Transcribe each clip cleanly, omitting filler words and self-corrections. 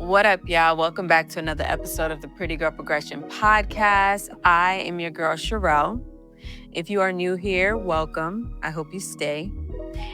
What up, y'all? Welcome back to another episode of the Pretty Girl Progression Podcast. I am your girl, Sherelle. If you are new here, welcome. I hope you stay.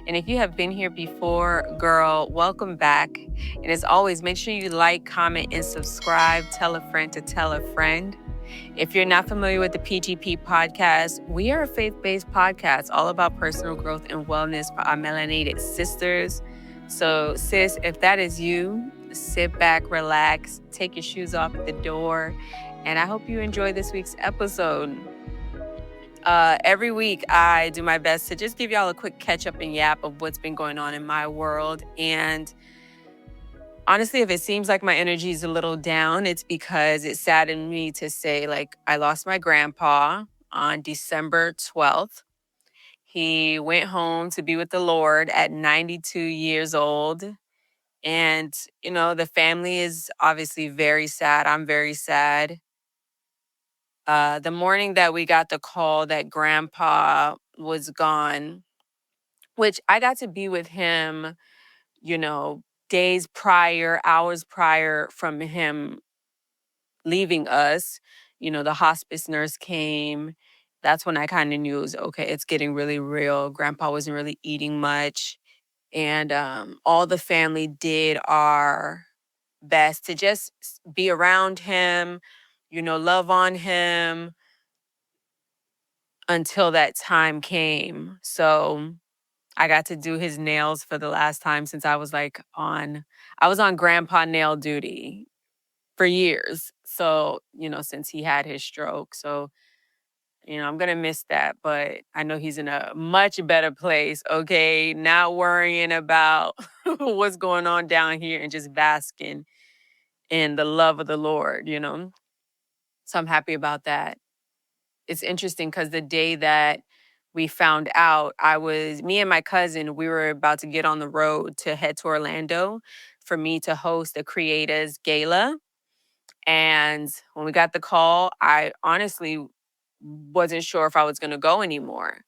And if you have been here before, girl, welcome back. And as always, make sure you like, comment, and subscribe. Tell a friend to tell a friend. If you're not familiar with the PGP podcast, we are a faith-based podcast all about personal growth and wellness for our melanated sisters. So, sis, if that is you, sit back, relax, take your shoes off at the door, and I hope you enjoy this week's episode. Every week, I do my best to just give y'all a quick catch-up and yap of what's been going on in my world. And honestly, if it seems like my energy is a little down, it's because it saddened me to say, I lost my grandpa on December 12th. He went home to be with the Lord at 92 years old. And, the family is obviously very sad. I'm very sad. The morning that we got the call that grandpa was gone, which I got to be with him, days prior, hours prior from him leaving us, the hospice nurse came. That's when I kind of knew it was okay. It's getting really real. Grandpa wasn't really eating much. And all the family did our best to just be around him, love on him until that time came. So I got to do his nails for the last time since I was on grandpa nail duty for years. So, since he had his stroke. So, I'm going to miss that, but I know he's in a much better place, okay? Not worrying about what's going on down here and just basking in the love of the Lord, So I'm happy about that. It's interesting because the day that we found out, me and my cousin, we were about to get on the road to head to Orlando for me to host the Creators Gala. And when we got the call, I honestly wasn't sure if I was going to go anymore.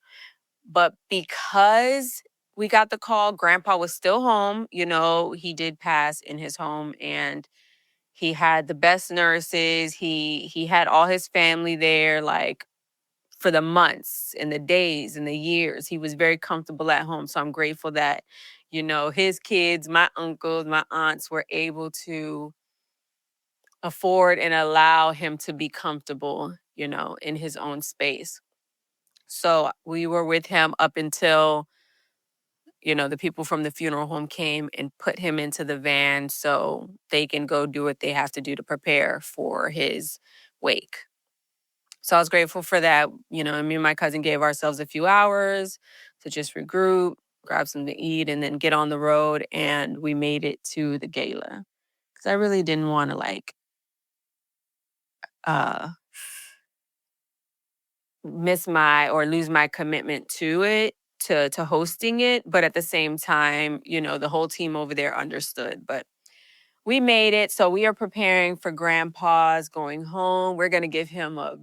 But because we got the call, grandpa was still home. He did pass in his home, and he had the best nurses. He had all his family there, for the months and the days and the years. He was very comfortable at home. So I'm grateful that, his kids, my uncles, my aunts were able to afford and allow him to be comfortable, in his own space. So we were with him up until, the people from the funeral home came and put him into the van so they can go do what they have to do to prepare for his wake. So I was grateful for that. And me and my cousin gave ourselves a few hours to just regroup, grab something to eat, and then get on the road. And we made it to the gala because I really didn't want to uh, lose my commitment to it, to hosting it. But at the same time, the whole team over there understood. But we made it. So we are preparing for grandpa's going home. We're going to give him a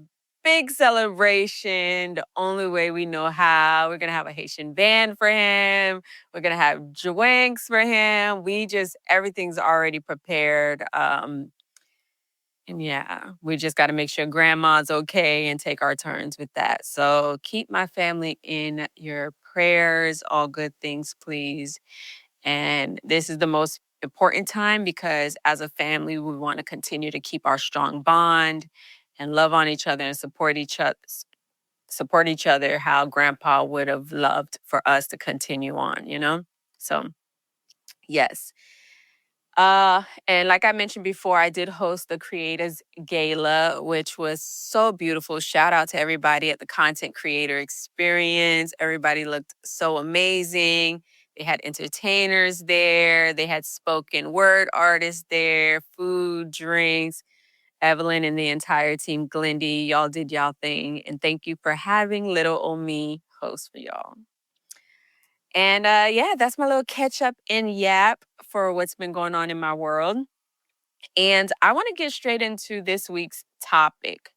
big celebration the only way we know how. We're going to have a Haitian band for him. We're going to have drinks for him. Everything's already prepared. And yeah, we just got to make sure grandma's okay and take our turns with that. So keep my family in your prayers. All good things, please. And this is the most important time because as a family, we want to continue to keep our strong bond and love on each other and support each other how grandpa would have loved for us to continue on. So yes. And like I mentioned before, I did host the Creators Gala, which was so beautiful. Shout out to everybody at the Content Creator Experience. Everybody looked so amazing. They had entertainers there. They had spoken word artists there, food, drinks. Evelyn and the entire team, Glindy, y'all did y'all thing. And thank you for having little old me host for y'all. And that's my little catch up and yap for what's been going on in my world. And I want to get straight into this week's topic,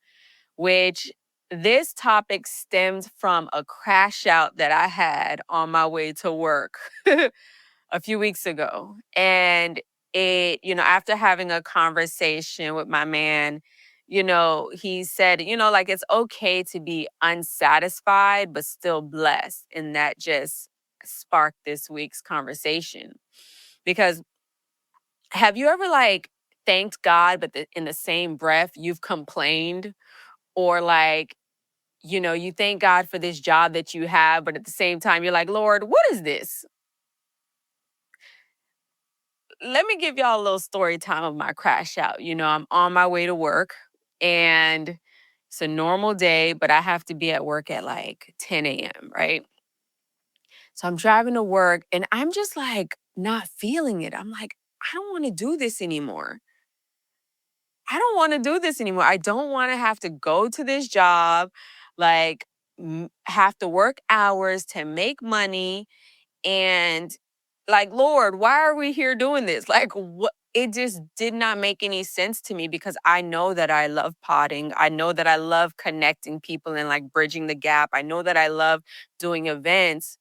which this topic stems from a crash out that I had on my way to work a few weeks ago. And after having a conversation with my man, he said, like it's okay to be unsatisfied, but still blessed. And that just sparked this week's conversation. Because have you ever like thanked God, but in the same breath, you've complained? Or like, you thank God for this job that you have, but at the same time, you're like, Lord, what is this? Let me give y'all a little story time of my crash out. I'm on my way to work and it's a normal day, but I have to be at work at like 10 a.m., right? So I'm driving to work and I'm just like not feeling it. I'm like, I don't want to do this anymore. I don't want to do this anymore. I don't want to have to go to this job, like, have to work hours to make money. And like, Lord, why are we here doing this? Like, what? It just did not make any sense to me because I know that I love potting. I know that I love connecting people and like bridging the gap. I know that I love doing events.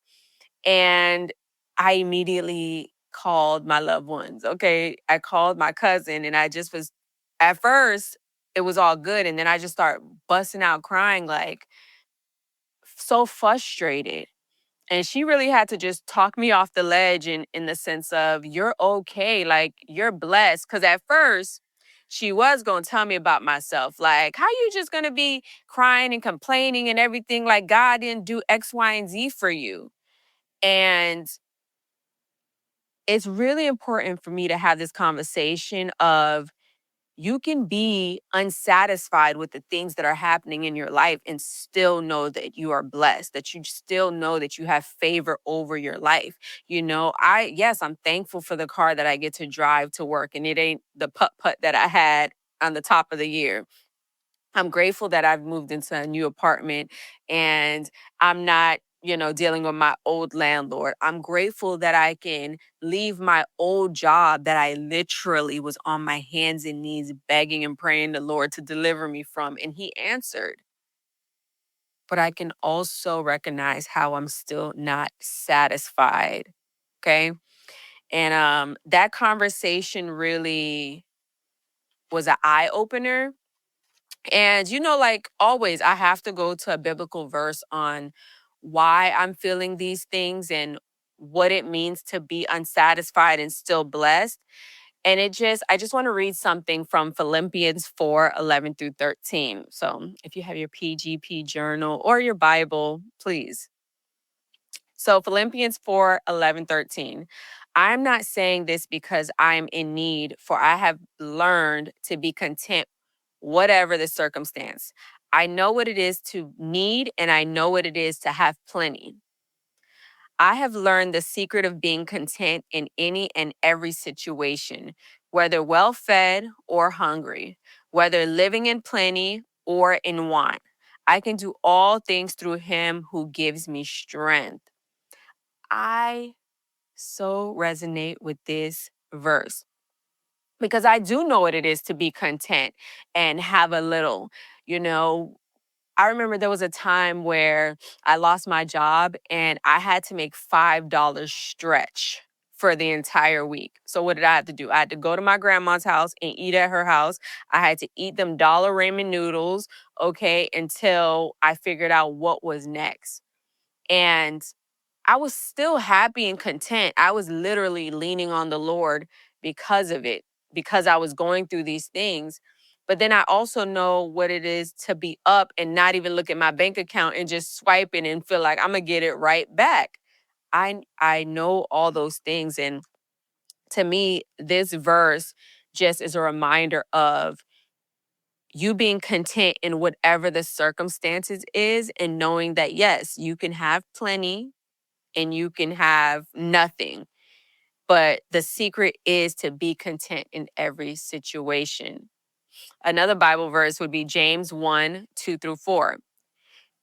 And I immediately called my loved ones. Okay. I called my cousin and I just was, at first, it was all good. And then I just start busting out crying, like so frustrated. And she really had to just talk me off the ledge in the sense of, you're okay. Like, you're blessed. Because at first, she was going to tell me about myself. Like, how you just going to be crying and complaining and everything? Like, God didn't do X, Y, and Z for you. And it's really important for me to have this conversation of, you can be unsatisfied with the things that are happening in your life and still know that you are blessed, that you still know that you have favor over your life. Yes, I'm thankful for the car that I get to drive to work and it ain't the putt-putt that I had on the top of the year. I'm grateful that I've moved into a new apartment and I'm not, dealing with my old landlord. I'm grateful that I can leave my old job that I literally was on my hands and knees begging and praying the Lord to deliver me from, and He answered. But I can also recognize how I'm still not satisfied. Okay. And that conversation really was an eye opener. And, like always, I have to go to a biblical verse on why I'm feeling these things and what it means to be unsatisfied and still blessed. And I just want to read something from Philippians 4:11-13. So if you have your PGP journal or your Bible, please. So Philippians 4:11-13. I'm not saying this because I'm in need, for I have learned to be content, whatever the circumstance. I know what it is to need, and I know what it is to have plenty. I have learned the secret of being content in any and every situation, whether well fed or hungry, whether living in plenty or in want. I can do all things through Him who gives me strength. I so resonate with this verse because I do know what it is to be content and have a little. You know, I remember there was a time where I lost my job and I had to make $5 stretch for the entire week. So what did I have to do? I had to go to my grandma's house and eat at her house. I had to eat them dollar ramen noodles, okay, until I figured out what was next. And I was still happy and content. I was literally leaning on the Lord because of it, because I was going through these things. But then I also know what it is to be up and not even look at my bank account and just swipe it and feel like I'm gonna get it right back. I know all those things. And to me, this verse just is a reminder of you being content in whatever the circumstances is and knowing that yes, you can have plenty and you can have nothing. But the secret is to be content in every situation. Another Bible verse would be James 1:2-4.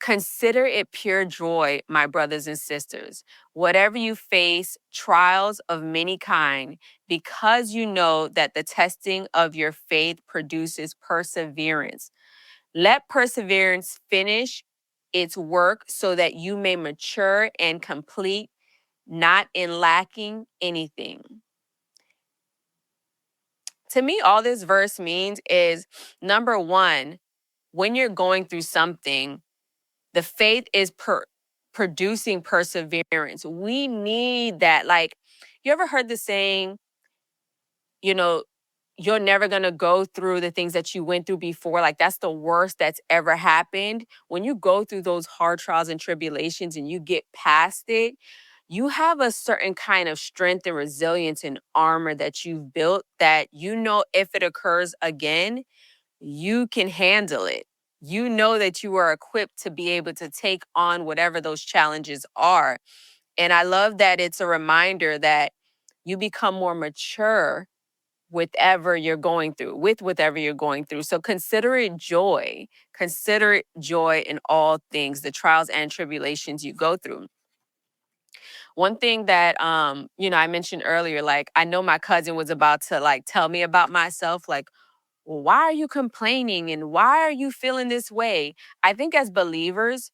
Consider it pure joy, my brothers and sisters, whatever you face, trials of many kind, because you know that the testing of your faith produces perseverance. Let perseverance finish its work so that you may mature and complete, not in lacking anything. To me, all this verse means is number one, when you're going through something, the faith is producing perseverance. We need that. Like, you ever heard the saying, you know, you're never going to go through the things that you went through before. Like, that's the worst that's ever happened. When you go through those hard trials and tribulations and you get past it, you have a certain kind of strength and resilience and armor that you've built that, if it occurs again, you can handle it. You know that you are equipped to be able to take on whatever those challenges are. And I love that it's a reminder that you become more mature with whatever you're going through. So consider it joy. Consider it joy in all things, the trials and tribulations you go through. One thing that I mentioned earlier, like I know my cousin was about to like tell me about myself, like, well, why are you complaining and why are you feeling this way? I think as believers,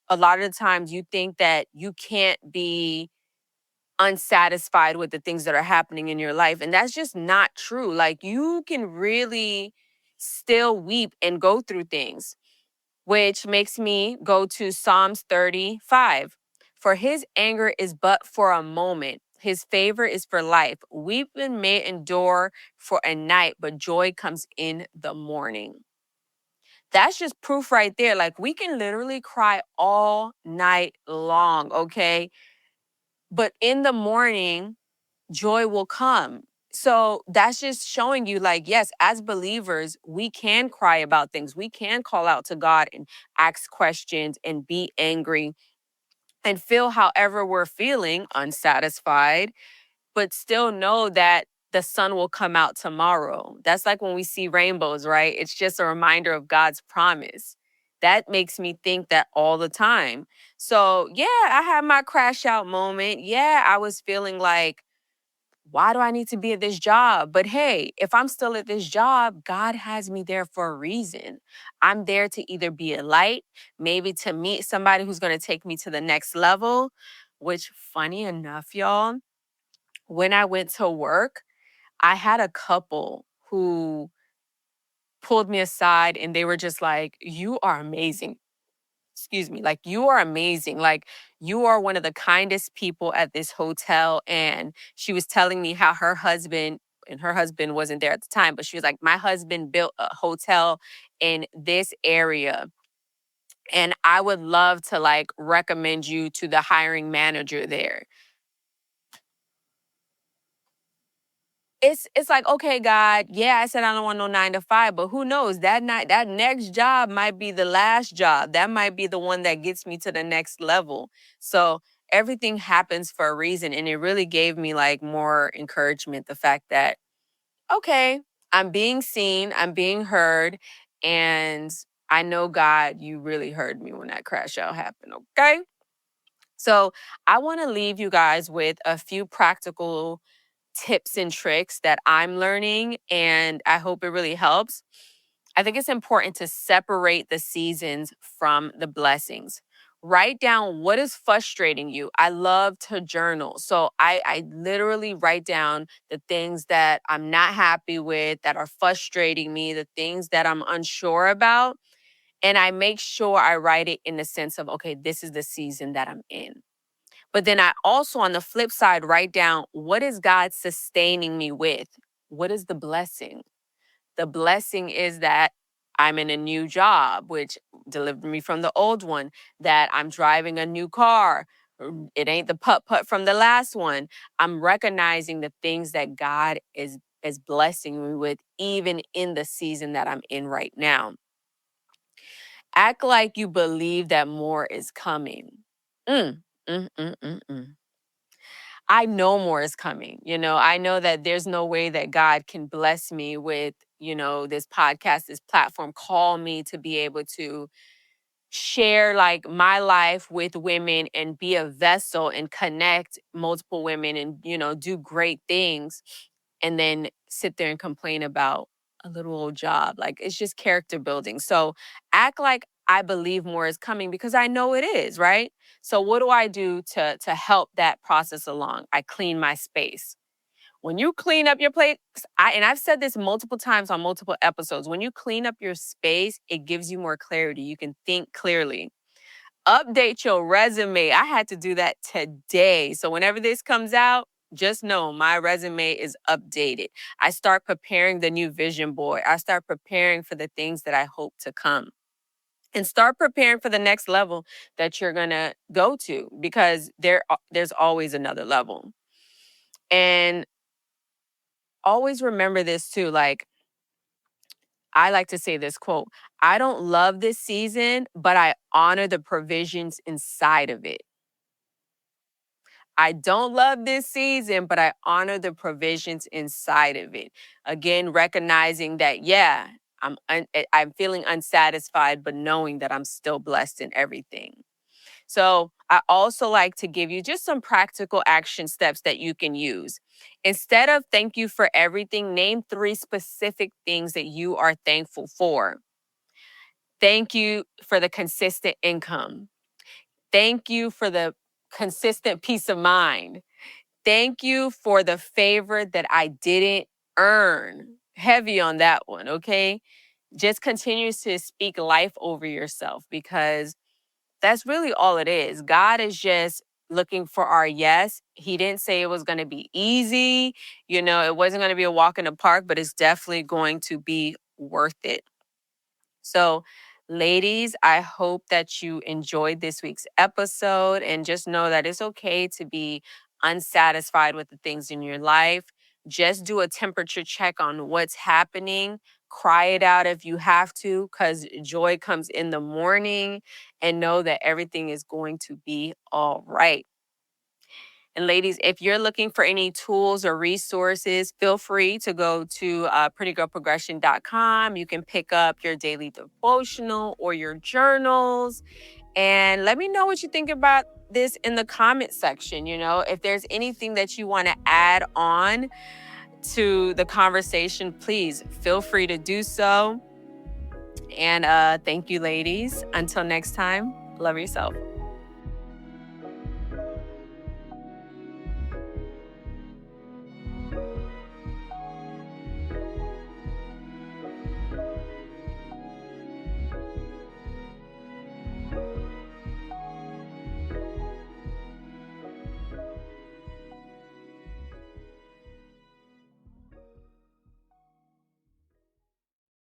a lot of the times you think that you can't be unsatisfied with the things that are happening in your life. And that's just not true. Like you can really still weep and go through things, which makes me go to Psalms 35. For his anger is but for a moment. His favor is for life. Weeping may endure for a night, but joy comes in the morning. That's just proof right there. Like we can literally cry all night long, okay? But in the morning, joy will come. So that's just showing you, like, yes, as believers, we can cry about things. We can call out to God and ask questions and be angry and feel however we're feeling, unsatisfied, but still know that the sun will come out tomorrow. That's like when we see rainbows, right? It's just a reminder of God's promise. That makes me think that all the time. So, yeah, I had my crash out moment. Yeah, I was feeling like, why do I need to be at this job? But hey, if I'm still at this job, God has me there for a reason. I'm there to either be a light, maybe to meet somebody who's going to take me to the next level, which funny enough, y'all, when I went to work, I had a couple who pulled me aside and they were just like, you are amazing. Excuse me, like you are amazing. Like you are one of the kindest people at this hotel. And she was telling me how her husband wasn't there at the time, but she was like, my husband built a hotel in this area. And I would love to like recommend you to the hiring manager there. It's like, okay, God, yeah, I said I don't want no 9 to 5, but who knows? That next job might be the last job. That might be the one that gets me to the next level. So everything happens for a reason. And it really gave me like more encouragement, the fact that, okay, I'm being seen, I'm being heard, and I know, God, you really heard me when that crash out happened. Okay. So I want to leave you guys with a few practical tips and tricks that I'm learning, and I hope it really helps. I think it's important to separate the seasons from the blessings. Write down what is frustrating you. I love to journal. So I literally write down the things that I'm not happy with, that are frustrating me, the things that I'm unsure about. And I make sure I write it in the sense of, okay, this is the season that I'm in. But then I also, on the flip side, write down, what is God sustaining me with? What is the blessing? The blessing is that I'm in a new job, which delivered me from the old one, that I'm driving a new car. It ain't the putt-putt from the last one. I'm recognizing the things that God is blessing me with, even in the season that I'm in right now. Act like you believe that more is coming. Mm, mm, mm, mm, mm. I know more is coming. I know that there's no way that God can bless me with, this podcast, this platform, call me to be able to share like my life with women and be a vessel and connect multiple women and, do great things and then sit there and complain about a little old job. Like it's just character building. So act like I believe more is coming because I know it is, right? So what do I do to help that process along? I clean my space. When you clean up your plate, and I've said this multiple times on multiple episodes, when you clean up your space, it gives you more clarity. You can think clearly. Update your resume. I had to do that today. So whenever this comes out, just know my resume is updated. I start preparing the new vision board. I start preparing for the things that I hope to come. And start preparing for the next level that you're going to go to, because there's always another level. And always remember this too. Like, I like to say this quote: I don't love this season, but I honor the provisions inside of it. I don't love this season, but I honor the provisions inside of it. Again, recognizing that, yeah, I'm feeling unsatisfied, but knowing that I'm still blessed in everything. So I also like to give you just some practical action steps that you can use. Instead of thank you for everything, name 3 specific things that you are thankful for. Thank you for the consistent income. Thank you for the consistent peace of mind. Thank you for the favor that I didn't earn. Heavy on that one, okay? Just continue to speak life over yourself, because that's really all it is. God is just looking for our yes. He didn't say it was going to be easy. It wasn't going to be a walk in the park, but it's definitely going to be worth it. So, ladies, I hope that you enjoyed this week's episode, and just know that it's okay to be unsatisfied with the things in your life. Just do a temperature check on what's happening. Cry it out if you have to, because joy comes in the morning, and know that everything is going to be all right. And ladies, if you're looking for any tools or resources, feel free to go to prettygirlprogression.com. You can pick up your daily devotional or your journals. And let me know what you think about this in the comment section. If there's anything that you want to add on to the conversation, please feel free to do so. And thank you, ladies. Until next time, love yourself.